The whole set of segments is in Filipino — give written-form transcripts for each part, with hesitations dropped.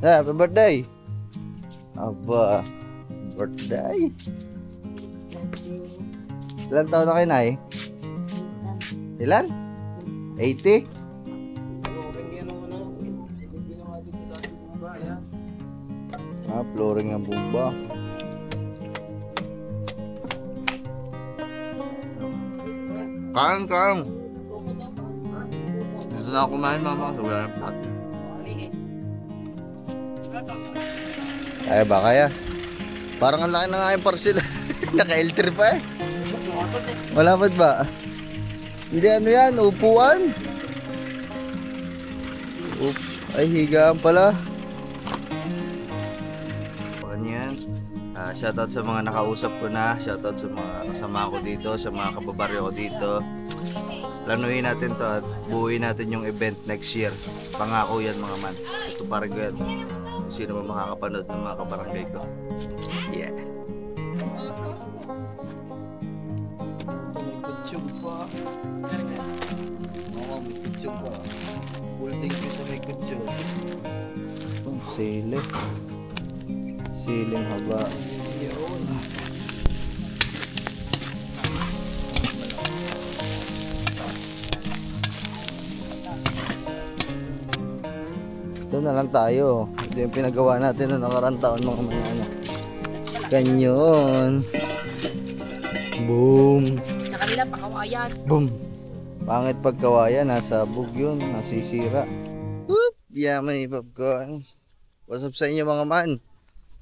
Happy birthday. Aba, birthday. Ilan taon na kayo, Nay? Ilan? 80? Ah, flooring ang bumba. Kain. Gusto na ako kumain, mama. Wala na pot. Ay, ba kaya? Parang ang laki na nga yung parcel. Naka-L3 pa eh. Malapad ba? Hindi ano yan, upuan. Ay, higaan pala. Ano yan? Shoutout sa mga nakausap ko na. Shoutout sa mga kasama ko dito, sa mga kababaryo ko dito. Planuhin natin to at buuin natin yung event next year. Pangako yan mga man. Ito parang yan. Sino man makakapanood ng mga kabarangay ko. Yeah. May kutsyon pa. Oo, may kutsyon pa. Holding ko ito may kutsyon. Sili. Siling haba. Yun. Ito na lang tayo. Ito yung pinagawa natin noong nakarang taon mga manana. Ganyan. Boom. Sa kanila, pakawayan. Boom. Pangit pagkawayan, nasa bug yun, nasisira. Whoop! Yeah, may popcorn. What's up sa inyo mga man?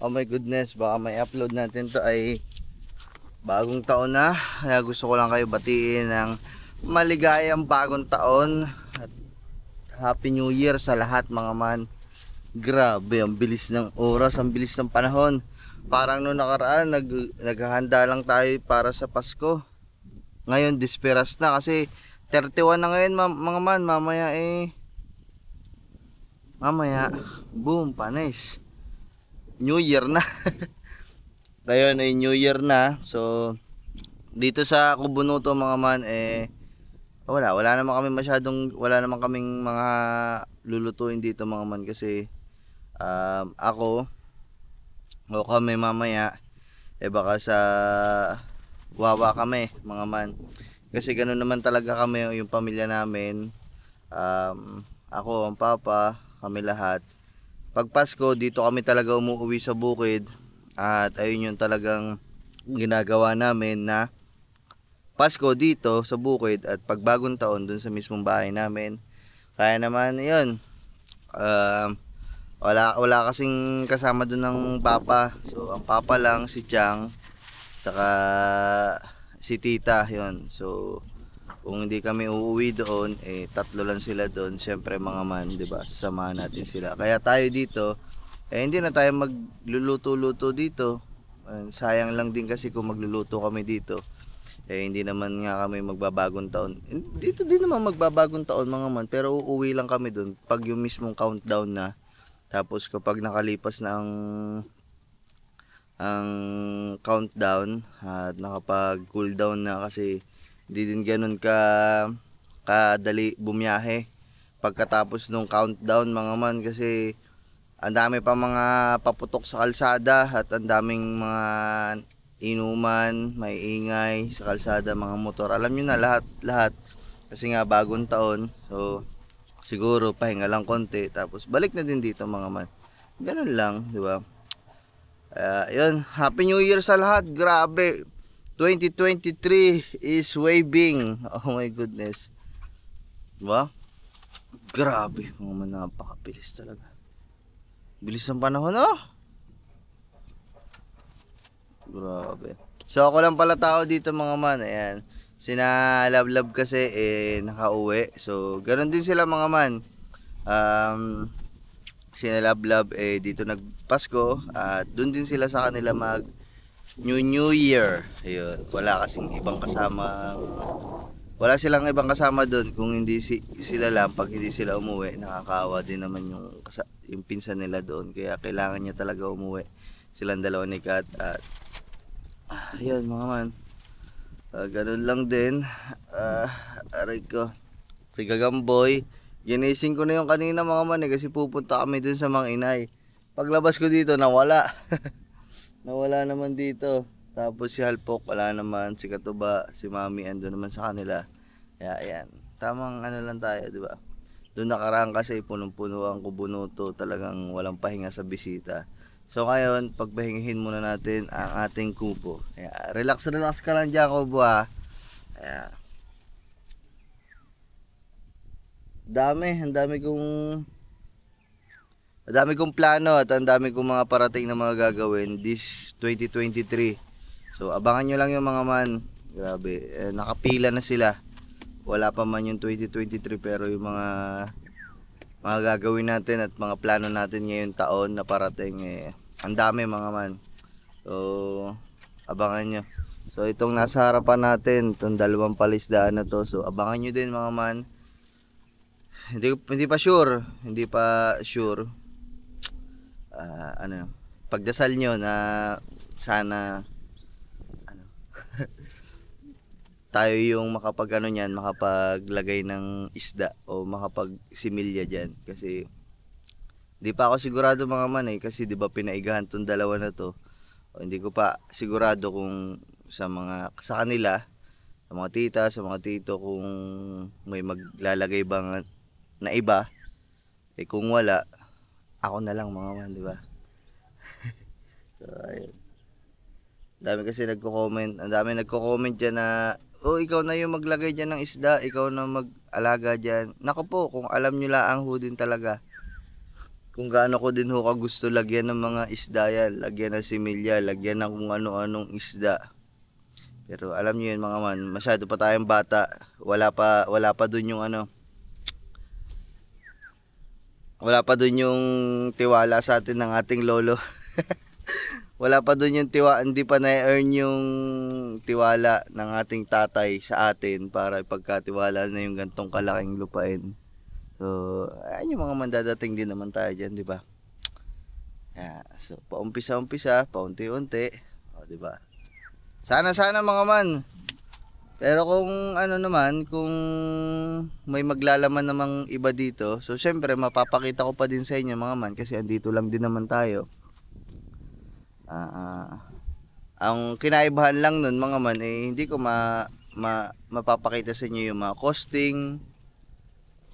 Oh my goodness, baka may upload natin to ay bagong taon na. Kaya gusto ko lang kayo batiin ng maligayang bagong taon. At Happy New Year sa lahat mga man. Grabe, ang bilis ng oras, ang bilis ng panahon. Parang noong nakaraan, naghahanda lang tayo para sa Pasko. Ngayon, disperas na kasi 31 na ngayon mga man. Mamaya, boom, panis. New Year na. Ngayon ay New Year na. So, dito sa Kubunuto mga man, wala naman kaming mga lulutuin dito mga man kasi ako o kami mamaya baka sa wawa kami mga man kasi ganoon naman talaga kami yung pamilya namin. Ako, ang papa, kami lahat pag Pasko dito kami talaga umuwi sa bukid at ayun yung talagang ginagawa namin na Pasko dito sa bukid at pag bagong taon dun sa mismong bahay namin. Kaya naman yun, wala kasing kasama dun ng papa. So ang papa lang si Chang saka si tita yun. So kung hindi kami uuwi doon, tatlo lang sila doon. Siyempre mga man, 'di ba? Sasamahan natin sila. Kaya tayo dito, hindi na tayo magluluto-luto dito. Sayang lang din kasi kung magluluto kami dito. Hindi naman nga kami magbabagong taon. Dito din naman magbabagong taon mga man, pero uuwi lang kami doon pag yung mismong countdown na. Tapos kapag nakalipas na ang countdown at nakapag cool down na kasi hindi din ganoon kadali bumiyahe pagkatapos nung countdown mga man kasi ang dami pa mga paputok sa kalsada at ang daming mga inuman, may ingay sa kalsada, mga motor. Alam nyo na lahat kasi nga bagong taon. So siguro pahinga lang konti tapos balik na din dito mga man. Ganun lang, di ba? Yun, Happy New Year sa lahat. Grabe. 2023 is waving. Oh my goodness. Diba? Grabe, mga man, napakabilis talaga. Bilis ng panahon, oh. Grabe. So ako lang pala tao dito mga man. Ayan. Sina Love kasi nakauwi. So ganoon din sila mga man. Sina Love dito nagpasko at doon din sila sa kanila mag New Year. Ayun. Wala silang ibang kasama doon kung hindi sila lang. Pag hindi sila umuwi, nakakaawa din naman yung pinsan nila doon. Kaya kailangan niya talaga umuwi. Silang dalawa ni Kat at ayun mga man, ganun lang din. Aray ko, si Gagamboy, ginising ko na yung kanina mga man kasi pupunta kami dun sa Mang Inay. Paglabas ko dito, nawala. Nawala naman dito. Tapos si Halpok, wala naman. Si Katuba, si Mami, ando naman sa kanila. Kaya ayan, tamang ano lang tayo, di ba? Doon nakaraan kasi punong-puno ang Kubunuto, talagang walang pahinga sa bisita. So ngayon, pagpahingahin muna natin ang ating kubo. Kaya, relax ka lang dyan, Kubo ha. Kaya, ang dami kong plano at ang dami kong mga parating na mga gagawin this 2023. So abangan nyo lang yung mga man. Grabe, nakapila na sila. Wala pa man yung 2023 pero yung mga gagawin natin at mga plano natin ngayong taon na parating ang dami mga man. So abangan nyo. So itong nasa harapan natin, itong dalawang palisdaan na to. So abangan nyo din mga man. Hindi pa sure. Pagdasal nyo na sana tayo yung makapaglagay ng isda o makapagsimilya dyan. Kasi hindi pa ako sigurado mga man kasi di ba pinaigahan tong dalawa na to. O, hindi ko pa sigurado kung sa kanila, sa mga tita, sa mga tito, kung may maglalagay bang na iba. Kung wala, ako na lang mga man, di ba? So, ayun. Ang dami nagko-comment dyan na, oh, ikaw na yung maglagay dyan ng isda, ikaw na mag-alaga dyan. Naku po, kung alam nyo lang ho din talaga. Kung gaano ko din ho gusto lagyan ng mga isda yan, lagyan ng similya, lagyan ng kung ano-anong isda. Pero alam nyo yun mga man, masyado pa tayong bata, wala pa dun yung wala pa dun yung tiwala sa atin ng ating lolo. Wala pa dun yung hindi pa na-earn yung tiwala ng ating tatay sa atin para ipagkatiwala na yung gantong kalaking lupain. So, ayun yung mga mandadating din naman tayo dyan, di ba? So, paumpisa-umpisa, paunti-unti, o, di ba? Sana mga man. Pero kung kung may maglalaman namang iba dito, so syempre mapapakita ko pa din sa inyo mga man kasi andito lang din naman tayo. Ang kinaibahan lang nun mga man hindi ko mapapakita sa inyo yung mga costing,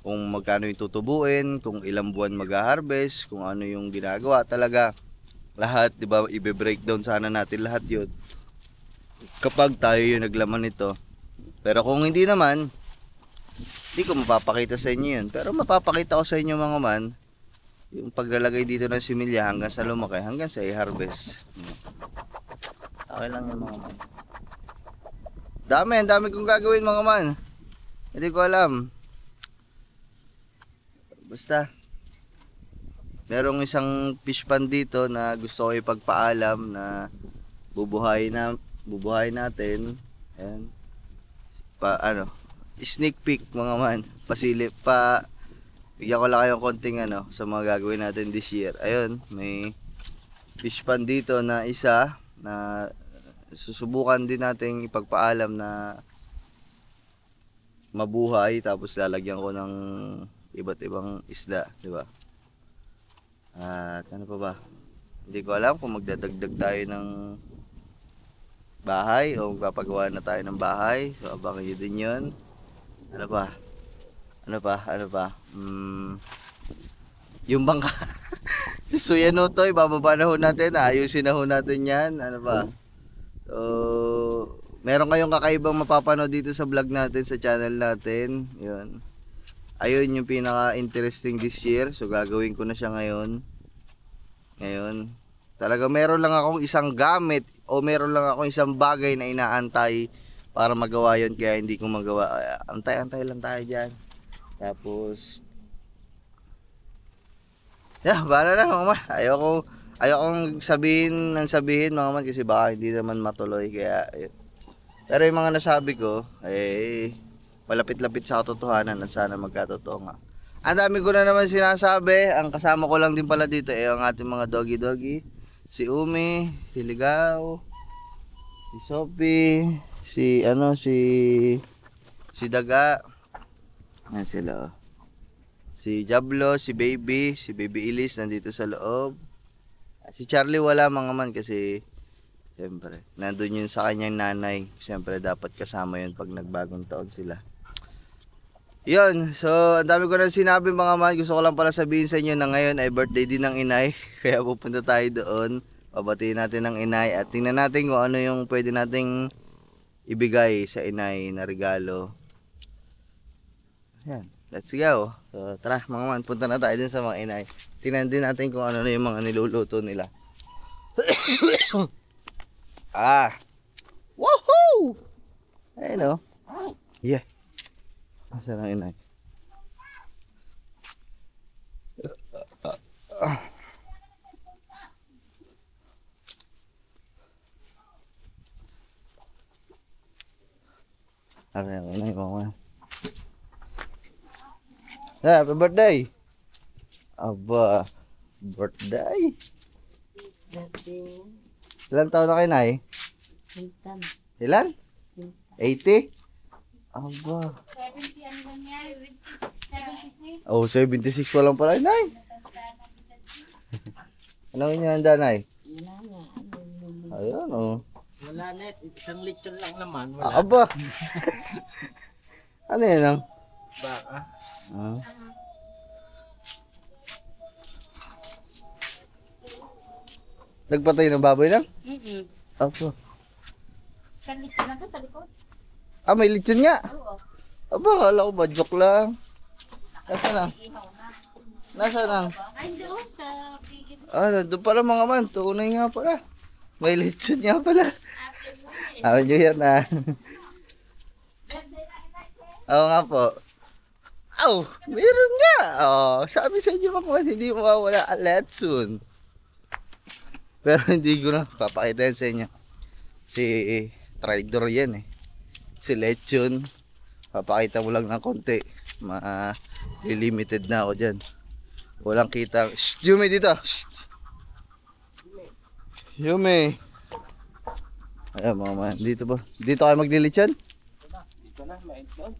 kung magkano yung tutubuin, kung ilang buwan mag-harvest, kung ano yung ginagawa talaga. Lahat, 'di ba? Ibe-breakdown sana natin lahat 'yon kapag tayo yung naglaman nito. Pero kung hindi naman, hindi ko mapapakita sa inyo yun. Pero mapapakita ko sa inyo mga man, yung paglalagay dito ng similya hanggang sa lumaki, hanggang sa i-harvest. Okay lang yung mga man. Ang dami kong gagawin mga man. Hindi ko alam. Basta, merong isang fish pond dito na gusto ko ipagpaalam na bubuhay natin. Ayan. Sneak peek mga man, bigyan ko lang kayong konting sa mga gagawin natin this year. Ayun, may fish pond dito na isa na susubukan din nating ipagpaalam na mabuhay, tapos lalagyan ko ng iba't ibang isda, di ba? At ano pa ba? Hindi ko alam kung magdadagdag tayo ng bahay o magpapagawa na tayo ng bahay. So abangan nyo din yun. Ano pa? Yung bangka si Suya Nutoy, bababa na ho natin, ayusin na ho natin yan. Ano ba? So meron kayong kakaibang mapapanood dito sa vlog natin, sa channel natin. Yun, ayun yung pinaka interesting this year. So gagawin ko na siya ngayon. Talaga meron lang akong isang gamit o meron lang akong isang bagay na inaantay para magawa yun, kaya hindi ko magawa. Antay lang tayo dyan. Tapos bahala na mga man. Ayokong sabihin mga man kasi baka hindi naman matuloy, kaya pero yung mga nasabi ko malapit-lapit sa katotohanan at sana magkatotoo nga. Ang dami ko na naman sinasabi. Ang kasama ko lang din pala dito ang ating mga doggy. Si Umi, si Ligaw, si Sophie, si Daga. Yan sila. Si Jablo, si Baby Elise nandito sa loob. Si Charlie wala mga man kasi siyempre, nandun yun sa kanyang nanay. Siyempre dapat kasama yun pag nagbagong taon sila. Yun, so ang dami ko na sinabi mga man. Gusto ko lang pala sabihin sa inyo na ngayon ay birthday din ng inay. Kaya pupunta tayo doon. Pabatiin natin ng inay at tingnan natin kung ano yung pwede nating ibigay sa inay na regalo. Yan, let's go. So tara mga man, punta na tayo dun sa mga inay. Tingnan din natin kung ano na yung mga niluluto nila. Woohoo! Ayun o. Yeah. Asa na inay? Ano yung inay ko man? Happy birthday! Aba, birthday! Ilan taon na kayo, Nay? Ilan? 80? Aba. 70 ano lang yan? 76. Oh, 76 pa lang pala, Nay. Ano yung handa, Nay? Wala nga. Ayun, oh. Wala net, isang lechon lang naman. Wala. Aba. Ano yan, ang? Baka. Nagpatay ng baboy lang? Mm-mm. Aba. Kalit lang ka, talikod. Ah, may lechon nga. Oo. Aba, kala ko ba, joke lang. Nasaan ang? Ihaw na. Nasaan ang? Ay, doon sa pigil. Ah, nandun pala mga man. Tunay nga pala. May lechon nga pala. Happy New Year na. Oo nga po. Oh, meron nga. Oh, sabi sa inyo mga man, hindi mawawala ang lechon. Pero hindi ko na papakita yan sa inyo. Si trader yan eh. Si lechon. Papakita mo lang ng konti. Limited na ako dyan. Walang kita. Shh, Yume dito. Shh. Yume. Ayan mga man. Dito ba? Dito kayo maglilitsyon? Dito na, maintlog.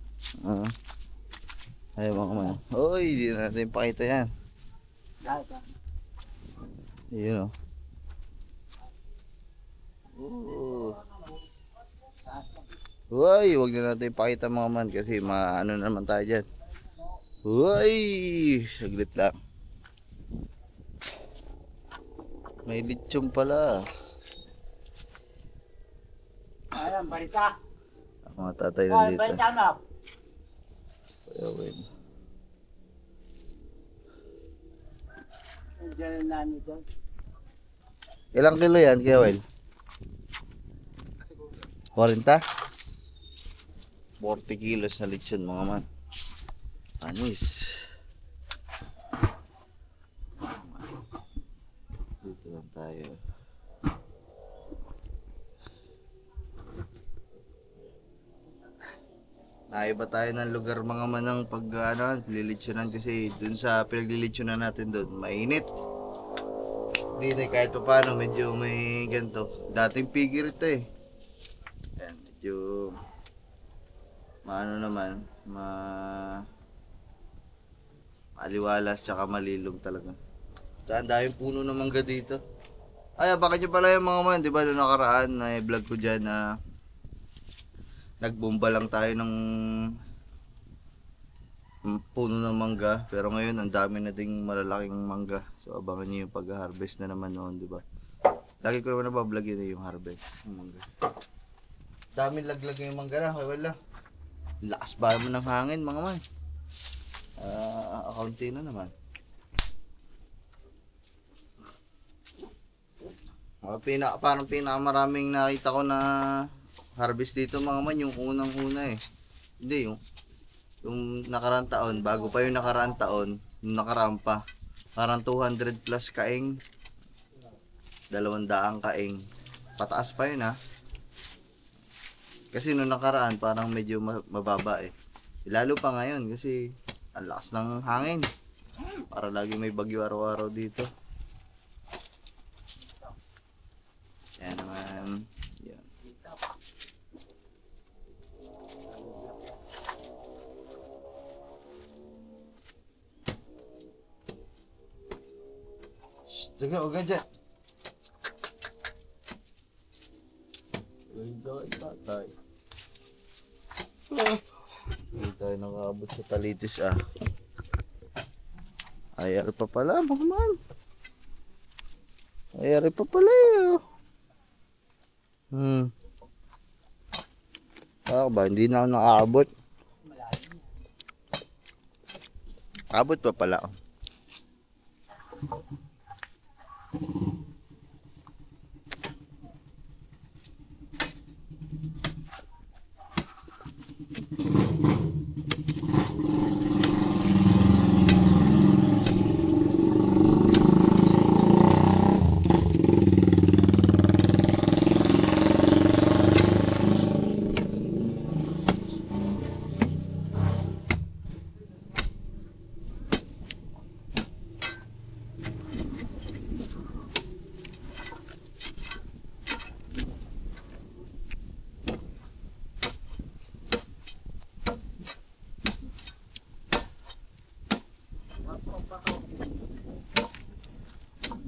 Ayan mga man. Uy, hindi na natin pakita yan. Yun o. Uy, huwag na natin ipakita mga man kasi maano naman tayo dyan. Uy, saglit lang. May litsyon pala. Ayan, balita. Ang mga tatay Ay, nandito. balita na. Ayun. Diyan na namin doon. Ilang kilo yan, Kuya Will? 40? 40 kilos na lechon mga man. Anis. Dito lang tayo. Naiba tayo ng lugar mga manang pag lilitsyonan kasi dun sa pinaglilitsyonan natin dun, mainit. Dito kahit pa paano medyo may ganito. Dating pigir ito eh. Ayan, medyo maano naman, maliwalas tsaka malilog talaga. Saan daming puno ng mangga dito. Ay, bakit nyo pala yung mga man, di ba noong nakaraan na vlog ko dyan na nagbomba lang tayo ng puno ng mangga, pero ngayon ang dami na ding malalaking mangga. So abangan niyo yung pag-harvest na naman noon, di ba? Lagi ko naman nabablog yun yung harvest ng mangga. Daming laglag yung mangga na, wala. Lakas ba naman ng hangin mga man? Akaunti na naman. Parang pinakamaraming nakita ko na harvest dito mga man yung unang-una eh. Hindi yung nakaraan taon, bago pa yung nakaraan taon, yung nakaraan pa. Parang 200 plus kaing. 200 kaing. Pataas pa yun ha. Kasi nung nakaraan parang medyo mababa eh. Lalo pa ngayon kasi ang lakas ng hangin. Para lagi may bagyo araw-araw dito. Yan naman. Yan. Shhh, taga, huwag ka dyan. Tatay. Hindi tayo nakaabot sa Talitis Ay, ari pa pala, mga man. Ay, ari pa pala Ako ba, hindi na ako nakaabot. Abot pa pala.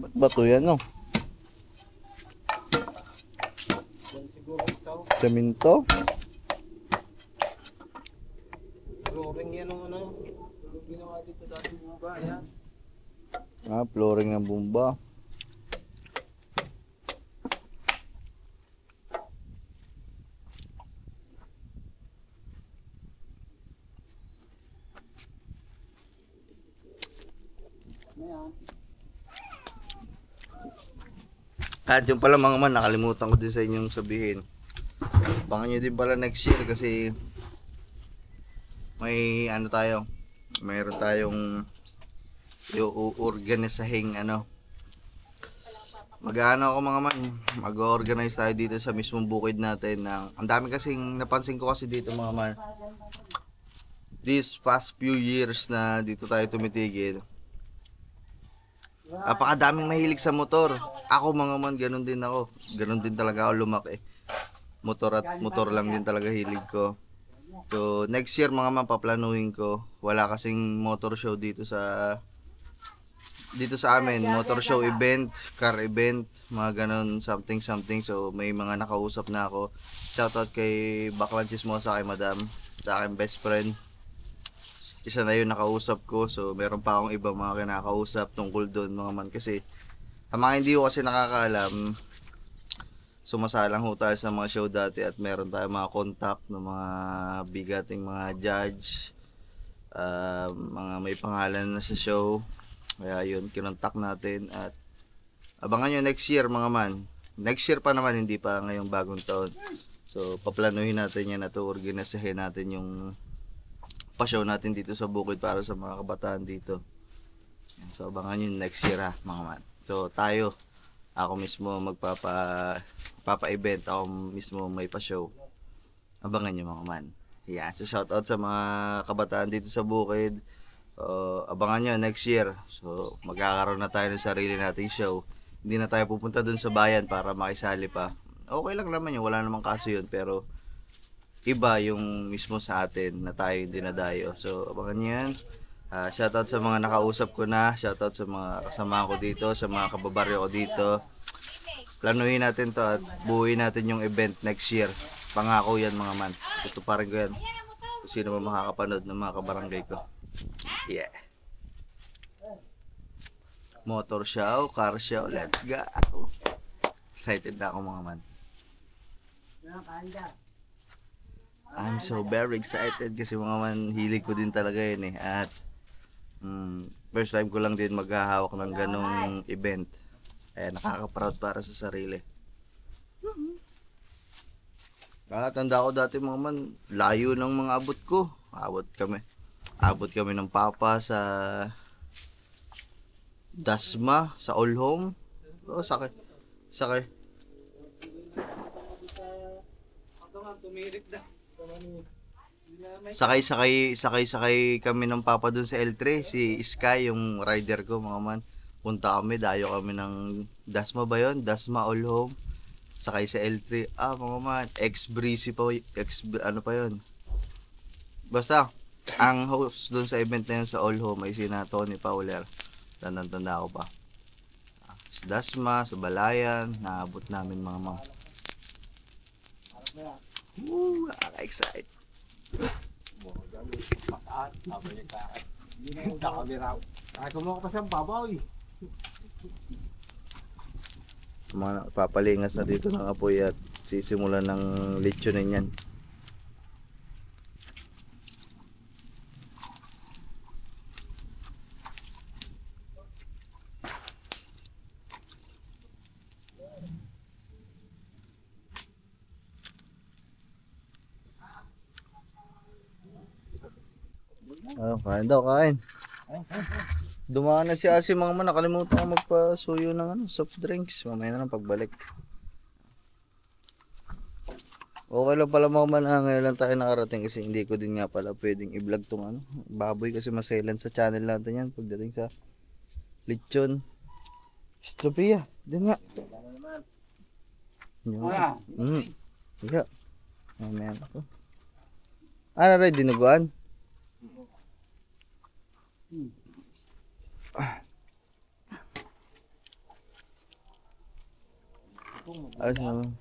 Ba't bato yan, no? Yan siguro ito. Semento? Flooring yan ang ano. Ginawa dito dati mo ba? Yan. Flooring ng bumba. Ayan. At yung pala mga man, nakalimutan ko din sa inyong sabihin. Abangan nyo din pala next year kasi may ano tayo, mayroon tayong i-organizahing mag-ano ako mga man, mag-organize tayo dito sa mismong bukid natin ng, ang dami kasing napansin ko kasi dito mga man, these past few years na dito tayo tumitigil, napakadaming mahilig sa motor. Ako mga man, ganun din ako. Ganun din talaga ako lumaki. Motor at motor lang din talaga hilig ko. So, next year mga man, paplanuhin ko. Wala kasing motor show dito sa amin. Motor show event, car event, mga ganun, something. So, may mga nakausap na ako. Shoutout kay Baklan Chismosa, kay Madam, sa aking best friend. Isa na yun nakausap ko. So, meron pa akong ibang mga kinakausap tungkol doon mga man. Kasi, ang mga hindi ko kasi nakakaalam, sumasalang ho tayo sa mga show dati at meron tayong mga contact ng mga bigating mga judge, mga may pangalan na sa show. Kaya yun, kinontak natin at abangan nyo next year mga man. Next year pa naman, hindi pa ngayong bagong taon. So, paplanuhin natin yan at organisahin natin yung pa-show natin dito sa bukid para sa mga kabataan dito. So, abangan nyo next year mga man. So, ako mismo magpapa-event, ako mismo may pa-show. Abangan nyo mga man. Yan, so shoutout sa mga kabataan dito sa bukid. Abangan nyo next year. So, magkakaroon na tayo ng sarili nating show. Hindi na tayo pupunta dun sa bayan para makisali pa. Okay lang naman yun, wala namang kaso yun. Pero, iba yung mismo sa atin na tayo yung dinadayo. So, abangan nyo yan. Shoutout sa mga nakausap ko na, shoutout sa mga kasama ko dito, sa mga kababaryo ko dito. Planuhin natin to at buuin natin yung event next year. Pangako yan mga man. Tutuparin ko yan. Kung sino man makakapanood ng mga kabarangay ko. Yeah. Motor show, car show, let's go. Excited na ako mga man. I'm so very excited kasi mga man, hilig ko din talaga yun At first time ko lang din maghahawak ng ganong event. Nakaka-proud para sa sarili. Tanda ko dati mga man, layo ng mga abot ko. Abot kami ng papa sa Dasma, sa All Home. Sakay. Sakay kami ng papa dun sa L3, si Sky, yung rider ko mga man. Punta kami, dayo kami ng Dasma ba yun? Dasma All Home. Sakay sa L3. Mga man, ex-breezy pa, ano pa yun. Basta, ang host dun sa event na yun sa All Home ay sina Tony Fowler. Tanda ko pa. Sa Dasma, sa Balayan, naabot namin mga man. Woo! Excited. Pataat. Abay yung taat. Nakabiraw. Ay, kumuha ka pa siyang babaw eh. Mga papalingas na dito ng apoy at sisimulan ng lechonin yan. Kain daw, kain. Dumaan na si Asi mga man, nakalimutan ko magpasuyo ng soft drinks. Mamaya na lang pagbalik. Okay lang pala mga man, ngayon lang tayo nakarating kasi hindi ko din nga pala pwedeng i-vlog tong baboy kasi masailan sa channel natin yan pagdating sa lechon. Stropia, din nga. Iya. Mamaya na ako. Ano rin, dinuguan? Alas naman.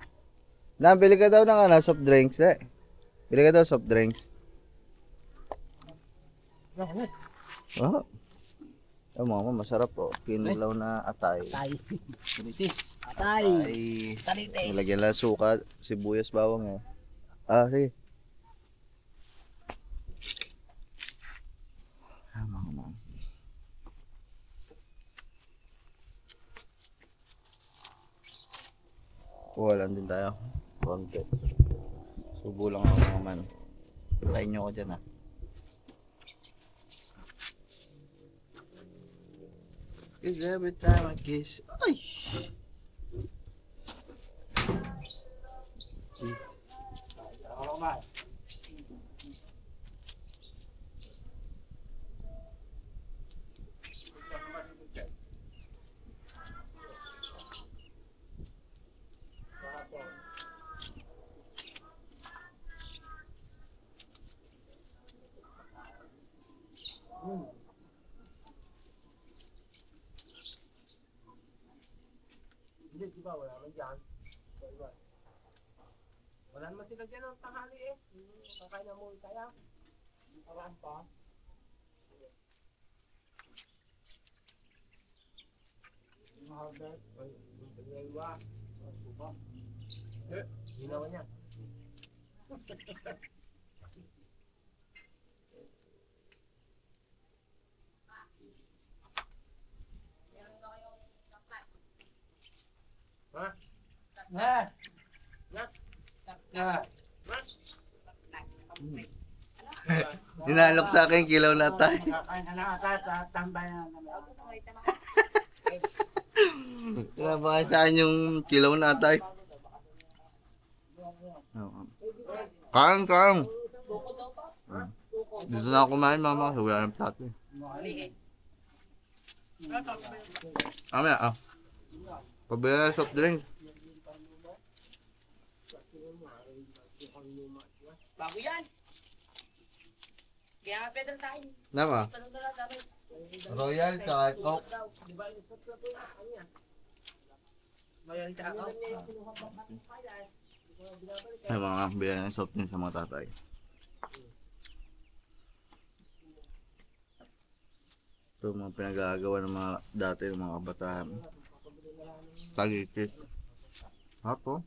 Bili ka daw ng soft drinks, eh. Bili ka daw soft drinks. Oh. Oh, mama, masarap po. Kinulaw na atay. Atay. Talitis. Atay. Talitis. Nilagyan lang suka, sibuyas, bawang, eh. Sige. Mama. Kuha lang din tayo. Konti. Subo lang ako mga man. Tayin nyo ko dyan, Cause every time I kiss... Ay! Hindi, di ba? Wala naman dyan. Wala naman sila dyan ng tanghali eh. Kakain na muli kaya. Paraan pa. Mahabet. Ay, paglawa. Supa. Ginawa niya. Ha? Ninalok sa akin, kilaw na tayo. Tinabakan sa akin yung kilaw na tayo. Kain. Dito na ako kumain, mama, kasi wala ng plato. Mamaya, pabili na soft drink. Bago yan. Kaya nga Pedro sa akin. Nama? Royal, tsaka Coke. Ay mga bili na soft drink sa mga tatay. Ito mga pinagagawa ng mga dati ng mga kabataan. Talitis. Hapo.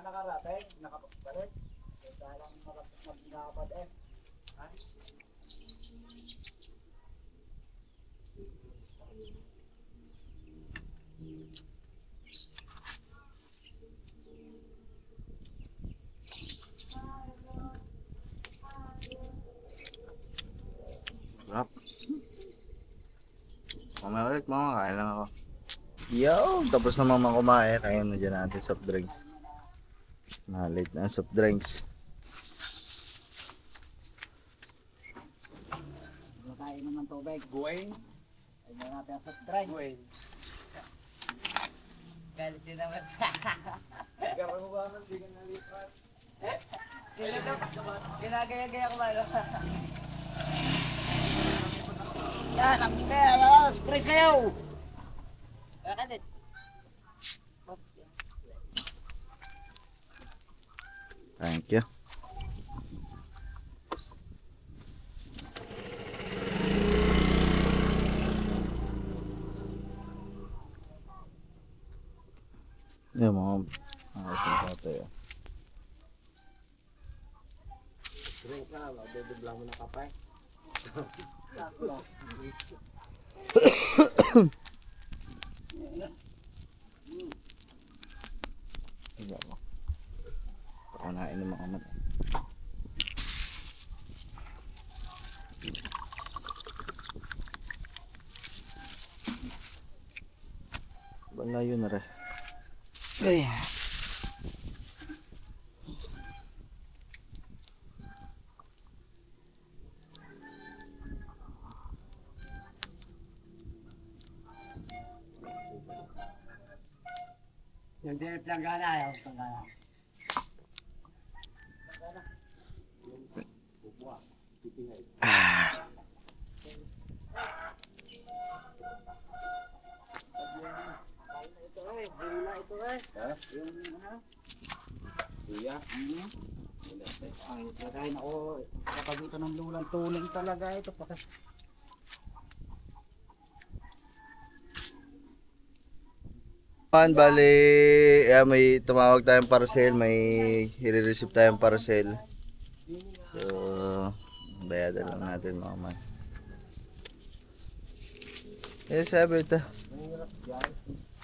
Nakarating, nakapagpalit. Dalang nakapad eh. Sarap. Mamaya ulit mga kain lang ako. Yo, tapos na mama kumain. Ayun na dyan natin soft drinks. Late na soft drinks. Tayo naman tubig. Gwen. Ayun na natin ang soft drink. Gwen. Galit din naman sa Ginagaya-gaya ko ba? Yan, ang kayo. Surprise kayo. Kakadit. Thank you. Yan mga tayo. Drink na, magdudublang mo na kapay. Higa mo. Pakanain ng mga mat. Wala yun na rin. Ay. Yung dinip lang gana, ayaw ko gana. Kuya. Ay, talaga ako, kapag ito ng lulang tuling talaga ito. Bali, may tumawag tayong parcel, may i-receive tayong parcel. So, bayadan lang natin mga man. Eh, sabi ito.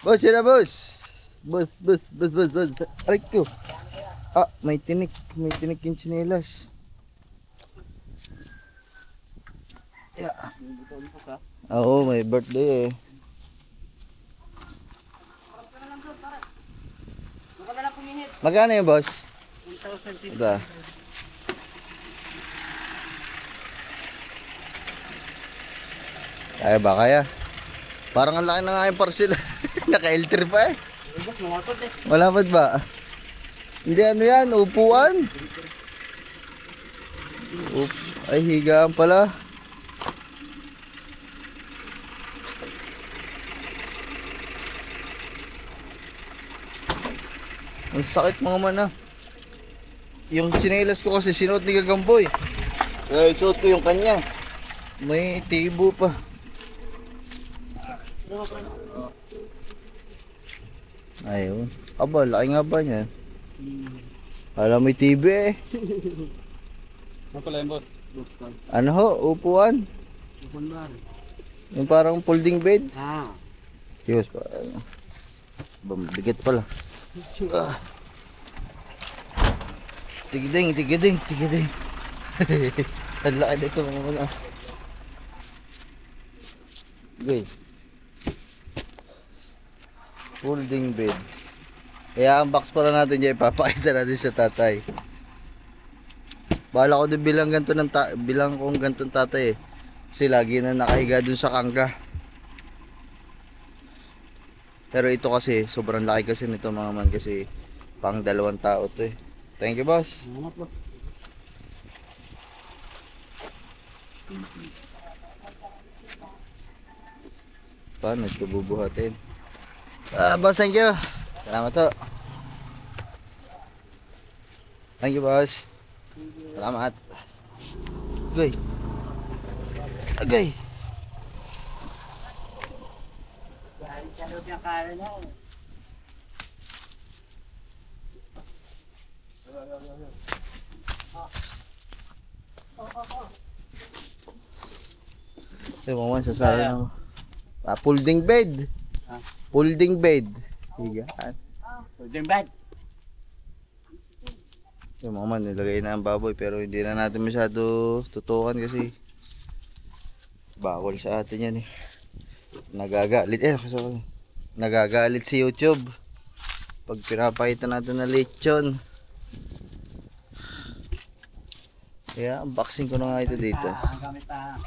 Boss, yun na boss! Boss. Aray ko! Ah, may tinik yung tsinelas. Yeah. Oo, may birthday eh. Magkano yung boss? 1,050. Ito. Kaya ba kaya? Parang ang laki na nga yung parcel. Naka-L3 pa eh. Malapad ba? Hindi ano yan, upuan. Ay, higaan pala. Ang sakit mga man ah. Yung tsinelas ko kasi sinuot ni Gagamboy. Kaya isuot ko yung kanya. May tibo pa. Ayun. Aba, laki nga ba niya? Alam may TV eh. Ano pala yung boss? Ano ho, upuan. Yung parang folding bed. Ah. Yes, bigat pala. Ah. Tigiding. Ang laki nito mga mga. Okay. Folding bed. Kaya ang box pala natin dyan, ipapakita natin sa tatay. Bahala ko din bilang kong ganitong tatay eh. Kasi lagi na nakahiga dun sa kangga. Pero ito kasi, sobrang laki kasi nito mga man kasi pang 2 tao to eh. Thank you boss. Salamat, boss. Paano ito bubuhatin? Boss, thank you. Salamat to. Thank you boss. Salamat. Agay. Charot yung kala na. Ito mga sasara na. Folding bed. Folding bed. Higaan. Pwede bad. Yung mga man, nilagay na ang baboy pero hindi na natin masyado tutukan kasi bawal sa atin yan eh. Nagagalit si YouTube pag pinapakita natin na lechon. Kaya unboxing ko na nga ito dito. Gamit pa.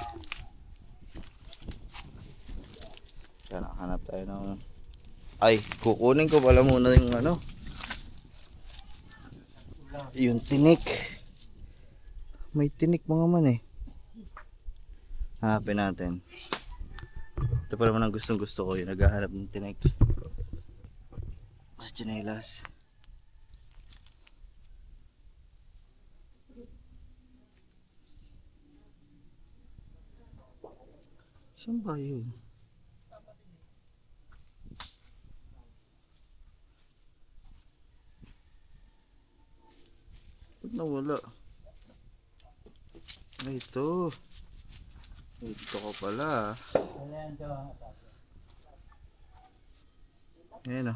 Sana hanap tayo ng... Ay, kukunin ko pala muna yung ano. Yung tinik. May tinik mga man eh. Hanapin natin. Ito pa naman ang gustong gusto ko, yung naghahanap ng tinik. Sa chinelas. Saan ba yun? Ba't nawala? Ay, ito. Ito ko pala. Ayan o.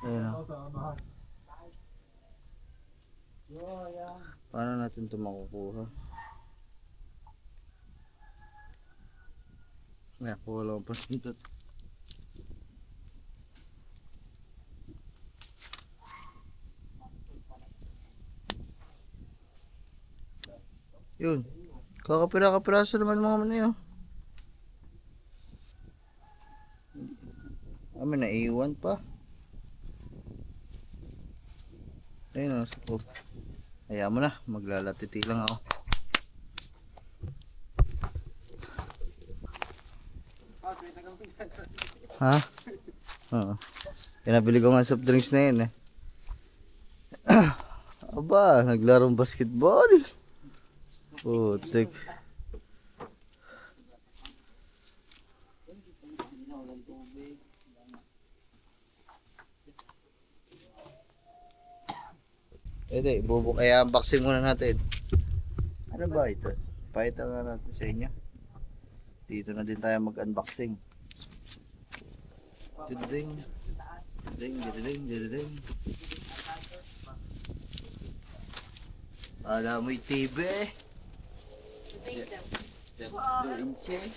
Ayan o. Paano natin ito makukuha? Nakuha lang pa dito. Yun. Kakapira-kapiraso naman mga man yun. May naiwan pa. Ayun o. Oh. Hayaan mo na. Maglalatiti lang ako. Ha? Oo. Pinabili ko nga soft drinks na yun eh. Aba, naglarong basketball. Putik. Ede, kaya unboxing muna natin. Ano ba ito? Pakita nga natin sa inyo. Dito na din tayo mag-unboxing. Diding. Diding, diding, diding. Wala mo'y TV eh. 2 inches.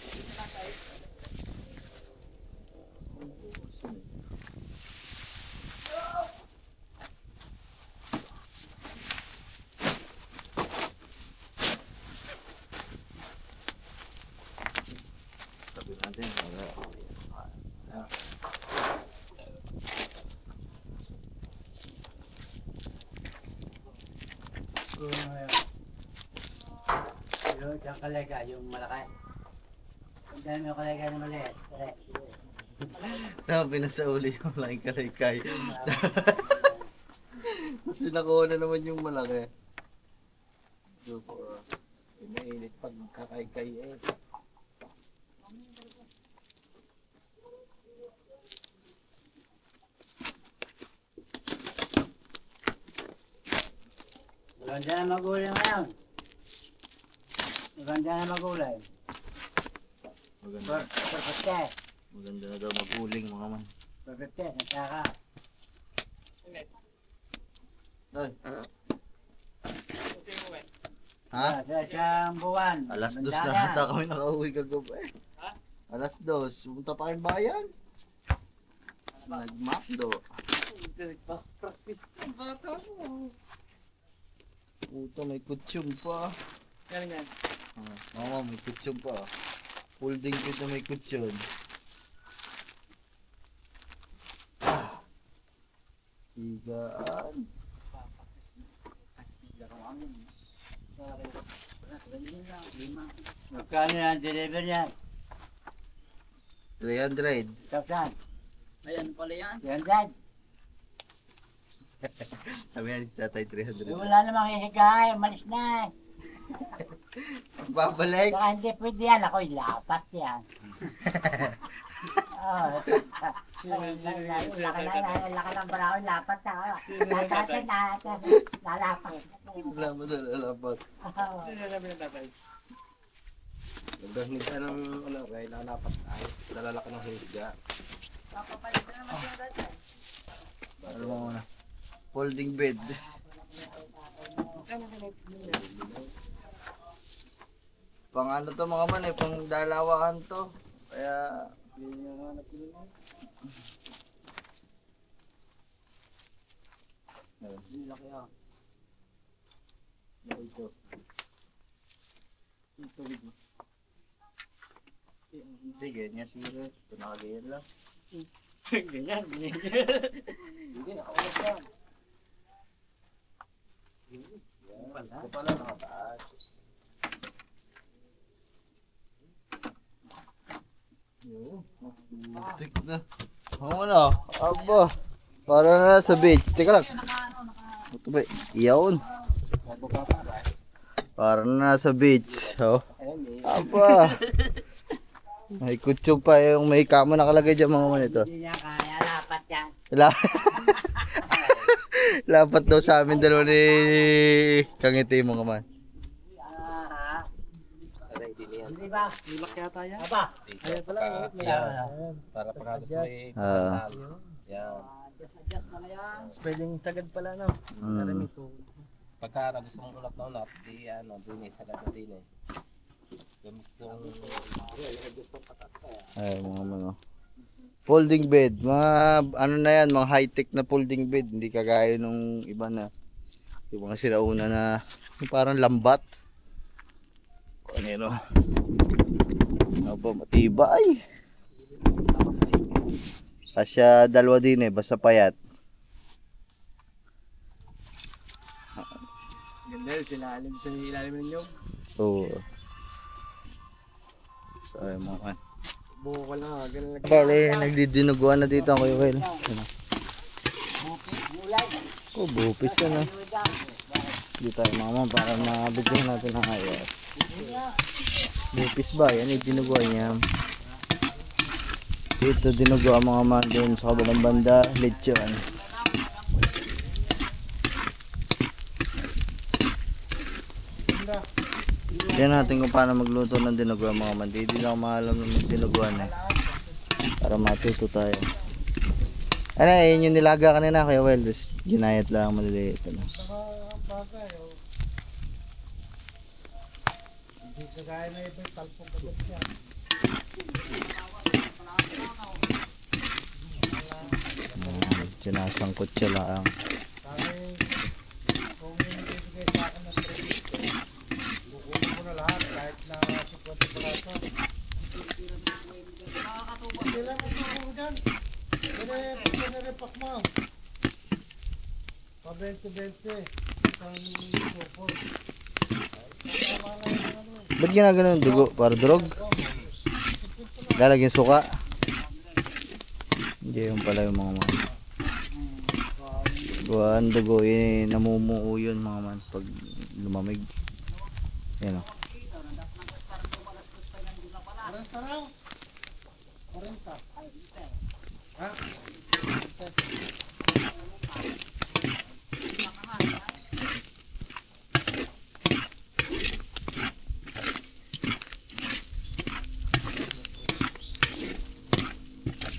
Tabi natin. Yung kalega, yung malaki. Ang dami yung kalega na maliit. Tapos pinasauli yung malaking kalaykay. Tapos pinakuha na naman yung malaki. Mainit pag kakaykay eh. Maganda na magulay ngayon. Maganda na magulay. Maganda. Perfecte. Maganda na daw maguling mga man. Perfecte. Nagsaka. Doy. Ha? Sa isang buwan. Alas 2 Maganda na ata kami nakauwi kagabi. Ha? Alas 2. Pumunta pa kayong bayan. Nag-McDo. Practice ang bata mo. Puto, may kutsyon pa. Yan yan. Mama, may kutsyon pa. Folding pit na may kutsyon. Higaan. Magkano na ang deliver niya? 300. Kapsan. Ayan pala yan. Yan dad. Sabi nga si tatay 300. Wala namang hihigay. Malis na. Babalik. Saka hindi pwede yan. Ako ilapat yan. Laki ng brown. Lapat na. Lalapat. Salamat na lalapat. Sino sabi ng tatay? Nagdahil siya ng ano, kaya nalapat ay nalalaki ng higa. Papapalit na naman siya dati. Ano mo muna? Folding bed. Pang ano to mga man eh, pang dalawahan to. Kaya Laki ah. ito. Hindi, ganyan siguro. Ito nakagayan lang. Ganyan, ganyan. Hindi, nakaulat yan. Ito pala nakataas. Tik na. Oo na. Aba. Para na sa beach. Teka lang. Ito ba? Iyaon. Para na sa beach. Oh. Aba. May kutsyo pa yung may kamo nakalagay dyan mga man ito. Hindi niya kaya, dapat yan. Lapat daw sa amin dalawa ni Kangiti mga man. Hindi ba? Ilak yata yan. Aba. Ayan pala. Para pagkagos may Ah. yan. Adjust na yan. Pwedeng sagad pala no. Mm. Pagka gusto mong ulap na ulap, di ano, din sagad na din eh. Gustong patas pa yan. Ay mga folding bed. Mga ano na yan, mga high-tech na folding bed. Hindi kagaya nung iba na yung mga sinauna na yung parang lambat. Ano ano ba matibay. Kasya dalawa din eh, basta payat. Ganda sila alim sa ilalim ng nyog. Oo. So ay mga Buko ko lang, ganun lang. bale, nagdidinuguan na dito ang Kuya Will. Oh, bupis yan ah. Dito tayo mama para mabigyan natin ng ayos. Bupis ba? Yan dinuguan niya. Dito dinuguan mga man doon sa kabilang banda. Lechon. Tignan natin kung paano magluto ng dinuguan mga man. Hindi na ako maalam ng dinuguan eh. Para matuto tayo. Ano, yun yung nilaga kanina kaya well, just ginayat lang maliliit. Ano. Sinasangkot siya lang. Ba't ginagano yung dugo? Para durog? Lalagyan suka? Hindi yung pala yung mga man. Buwan dugo yun, namumuo yun mga man pag lumamig. Yan o.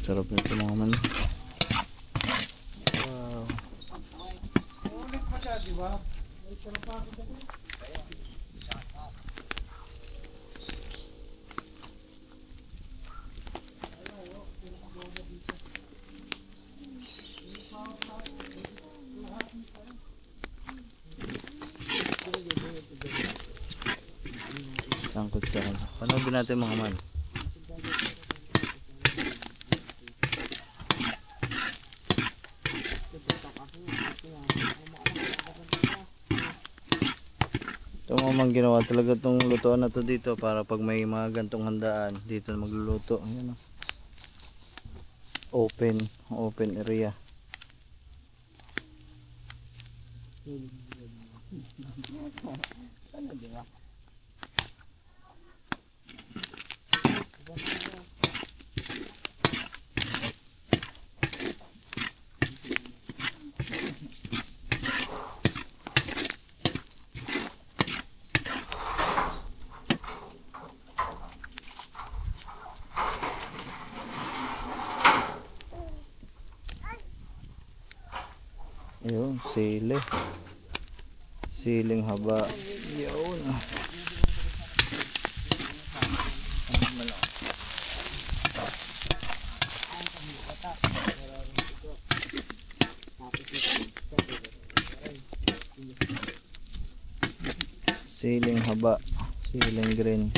Sarap nito mga man. Wow. Sangkot siya. Panoodin natin mga man. Ito mga ginawa talaga itong lutoan na to dito para pag may mga gantong handaan dito na magluluto. Ayan, open area. Ayun, sili. Siling haba. Yun. Siling haba. Siling green.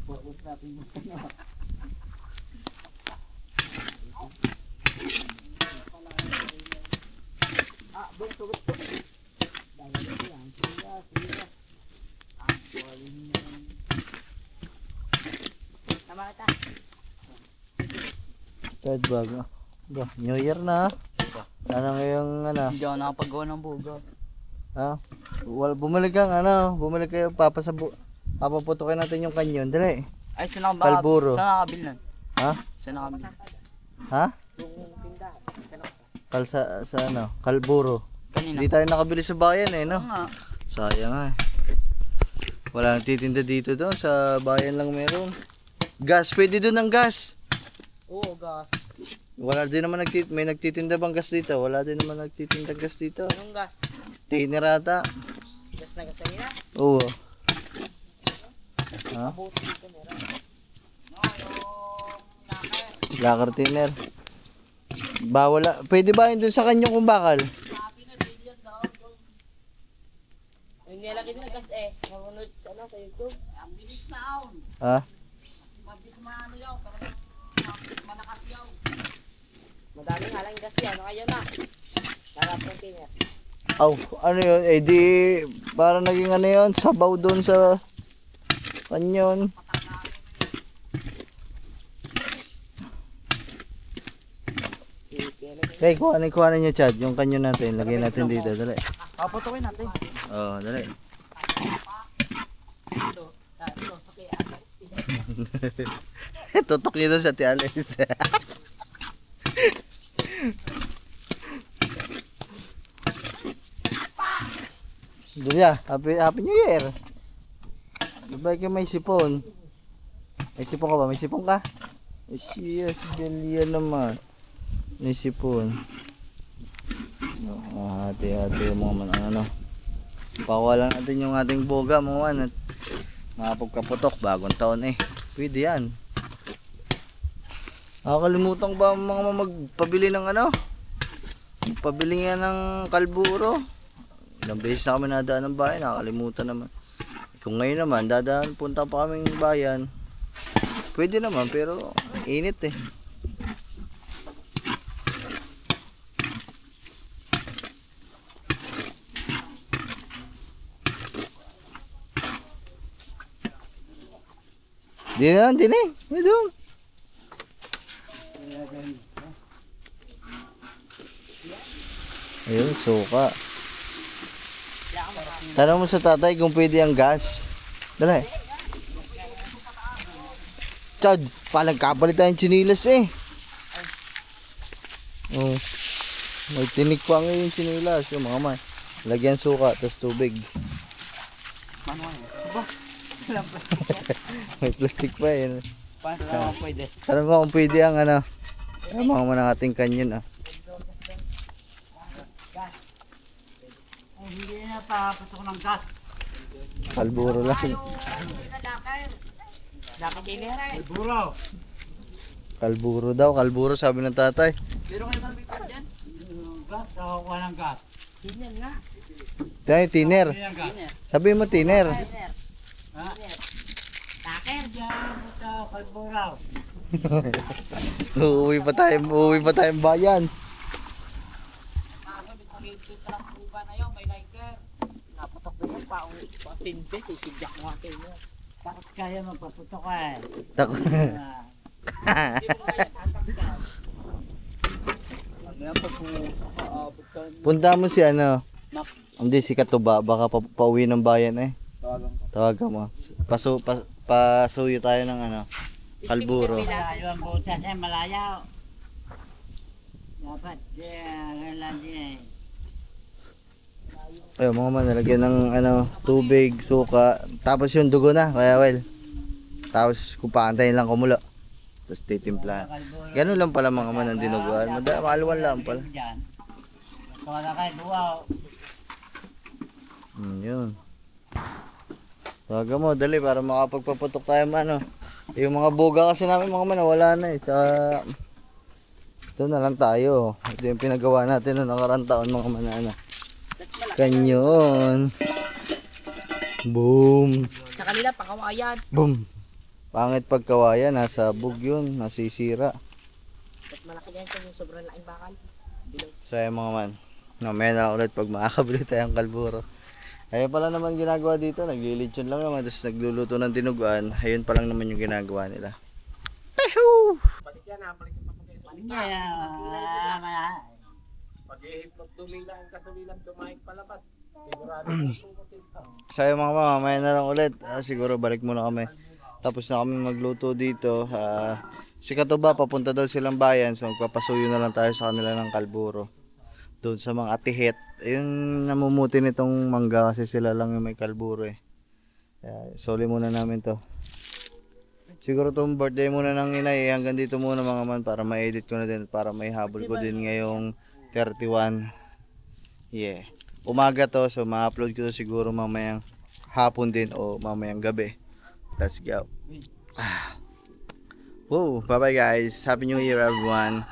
Focus natin mo. Bang, sugot po. Dahil ito yan. Sila. Actually naman. Tama kita. Kahit bago. Ba, New Year na. Sana ngayong ano. Hindi ako nakapagawa ng buga. Ha? Bumalik kayo papaputukin natin yung kanyon. Dali. Ay, saan Kalburo. Saan nakabil nun? Ha? Saan nakabil? Ha? Yung tindahan. Sa ano? Kalburo. Kanina. Hindi tayo nakabili sa bayan eh, no? Oo nga. Sayang eh. Wala nagtitinda dito doon. Sa bayan lang meron. Gas. Pwede doon ng gas. Oo, gas. Wala din naman may nagtitinda bang gas dito? Wala din naman nagtitinda gas dito. Anong gas? Tinerata. Gas na gasolina? Oo. Ha? Mabuti dito meron. No, yung nakay. Lakar tiner. Bawal. Pwede ba yun dun sa kanyang kumbakal? Yung nilaki din gas Mamunod sa YouTube. Ang bilis na aon. Ha? Mabilis maano yaw. Malakas yaw. Madami nga lang gas yan. Kaya na. Sarap ng tiner. Aw, ano yun? Eh di, parang naging ano yun, sabaw doon sa kanyon. Okay, kuhanin nyo, Chad, yung kanyon natin. Lagay natin dito, dali. Paputukin natin. Oo, dali. Tutok nyo doon sa Tiales. Duya, happy New Year. Sabay kayo may sipon. May sipon ka ba? May sipon ka? Eh siya, Delia naman. May sipon. Hati-hati yung mga man, ano. Pakuha lang natin yung ating boga mga man. At makapagkaputok, bagong taon eh. Pwede yan. Nakakalimutan ba mga magpabili ng ano? Magpabili nga ng kalburo. Ilang beses na kami nadaan ng bayan, nakakalimutan naman. Kung ngayon naman, dadaan, punta pa kaming bayan. Pwede naman, pero init eh. Di na lang, din eh. May doon. Ayun, suka. Tanong mo sa tatay kung pwede ang gas. Dali. Chad, palang kapalit tayong chinilas eh. Oh. May tinik pa nga yung chinilas. Yung mga man. Lagyan suka, tapos tubig. May plastic pa eh. Paano naman pwede? Tanong mo kung pwede ang ano. Ang mga man ang ating kanyon ah. Ay, hindi na paputok ng gas. Kalburo lang. Daki tiner. Kalburo. Kalburo daw, kalburo sabi ng tatay. Pero kayo bang bigyan dyan? Gas, nakakuha ng gas. Tiner nga. Tayo, tiner. Sabi mo tiner. Tiner. Ha? Taker. Diyan, ito, kalburo. Uuwi pa tayong bayan. Naputok din yung pa-sinte. Isigyak mo nga kayo. Bakit kaya magpaputok eh? Tako. Punta mo si ano? Hindi si Katuba, baka pauwi ng bayan eh. Tawagan mo. Pasuyo tayo ng ano? Kalburo. Malayo ang butas eh, malayo. Dapat, lagi eh. Ayun mga man, nalagyan ng ano, tubig, suka. Tapos yung dugo na, kaya well. Tapos kung paantayin lang kumulo. Tapos titimpla. Ganun lang pala mga man ang dinuguan. Maluwan lang pala. Wala kayo, duwaw. Yun. Tawagan mo, dali para makapagpaputok tayo man. Yung mga boga kasi namin mga man, wala na eh. Tsaka, ito na lang tayo. Ito yung pinagawa natin noong nakarang taon mga man. Kanyon. Boom. kanila, pakawayan. Boom! Pangit pagkawayan, nasa bug yun, nasisira. Ba't malaki yan yung sobrang laking bakal? Bilog. So ayun mga man, mamaya na lang ulit pag makakabili tayong kalburo. Ayun pala naman ginagawa dito, naglilitsyon lang naman, tapos nagluluto ng dinuguan. Ayun pa lang naman yung ginagawa nila. Pehu! Balik yan ha, balik yung papagay. Pag-ihiplot dumila ang kasulilan, dumaing palabas. Sigurado na tumutin ka. So ayun mga man, mamaya na lang ulit. Siguro balik muna kami. Tapos na kami magluto dito. Si Katuba, papunta daw silang bayan, so magpapasuyo na lang tayo sa kanila ng kalburo. Doon sa mga atihit. Yung namumuti nitong mangga kasi sila lang yung may kalburo eh. Kaya soli muna namin to. Siguro itong birthday muna ng inay, hanggang dito muna mga man para ma-edit ko na din, para may habol ko din ngayong 31. Yeah. Umaga to, so ma-upload ko to siguro mamayang hapon din o mamayang gabi. Let's go. Whoa, bye bye guys. Happy New Year everyone.